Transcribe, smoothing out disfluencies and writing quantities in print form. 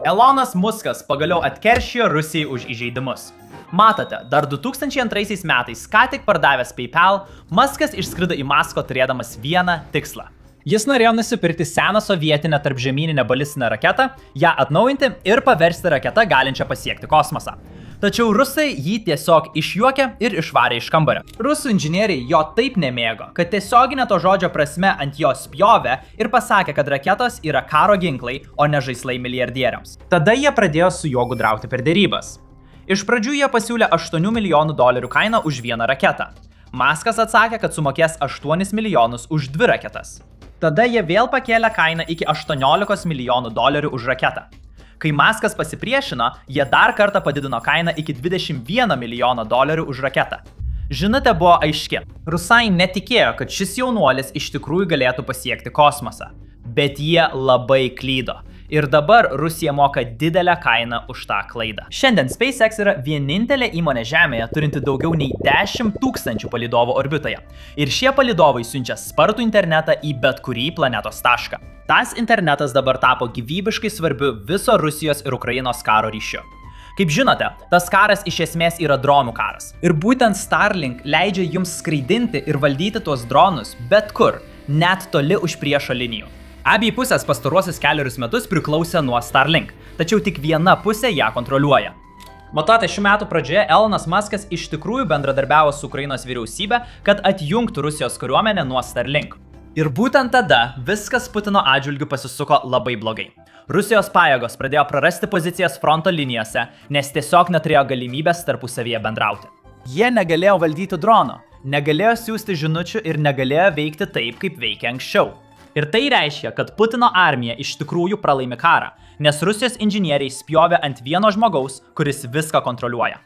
Elonas Muskas pagaliau atkeršijo Rusijai už įžeidimus. Matote, dar 2002 metais, ką tik pardavęs PayPal, Muskas išskrido į Maskvą turėdamas vieną tikslą. Jis norėjo nusipirkti seną sovietinę tarpžemyninę balistinę raketą, ją atnaujinti ir paversti raketą galinčią pasiekti kosmosą. Tačiau rusai jį tiesiog išjuokė ir išvarė iš kambario. Rusų inžinieriai jo taip nemėgo, kad tiesioginė to žodžio prasme ant jo spjovė ir pasakė, kad raketos yra karo ginklai, o ne žaislai milijardieriams. Tada jie pradėjo su juo gudrauti per dėrybas. Iš pradžių jie pasiūlė $8 milijonų kainą už vieną raketą. Muskas atsakė, kad sumokės $8 milijonus už 2 raketas. Tada jie vėl pakėlė kainą iki $18 milijonų už raketą. Kai Muskas pasipriešino, jie dar kartą padidino kainą iki $21 milijono už raketą. Žinutė buvo aiški. Rusai netikėjo, kad šis jaunuolis iš tikrųjų galėtų pasiekti kosmosą. Bet jie labai klydo. Ir dabar Rusija moka didelę kainą už tą klaidą. Šiandien SpaceX yra vienintelė įmonė Žemėje turinti daugiau nei 10 000 palydovų orbitoje. Ir šie palydovai siunčia spartų internetą į bet kurį planetos tašką. Tas internetas dabar tapo gyvybiškai svarbiu viso Rusijos ir Ukrainos karo ryšiu. Kaip žinote, tas karas iš esmės yra dronų karas. Ir būtent Starlink leidžia jums skraidinti ir valdyti tuos dronus bet kur, net toli už priešo linijų. Abi pusės pastaruosius keliarius metus priklausė nuo Starlink, tačiau tik viena pusė ją kontroliuoja. Matote, šių metų pradžioje Elonas Muskas iš tikrųjų bendradarbiavo su Ukrainos vyriausybė, kad atjungtų Rusijos kariuomenę nuo Starlink. Ir būtent tada viskas Putino atžvilgiu pasisuko labai blogai. Rusijos pajėgos pradėjo prarasti pozicijas fronto linijose, nes tiesiog neturėjo galimybės tarpusavyje bendrauti. Jie negalėjo valdyti drono, negalėjo siųsti žinučių ir negalėjo veikti taip, kaip veikė anksčiau. Ir tai reiškia, kad Putino armija iš tikrųjų pralaimi karą, nes Rusijos inžinieriai spjovė ant vieno žmogaus, kuris viską kontroliuoja.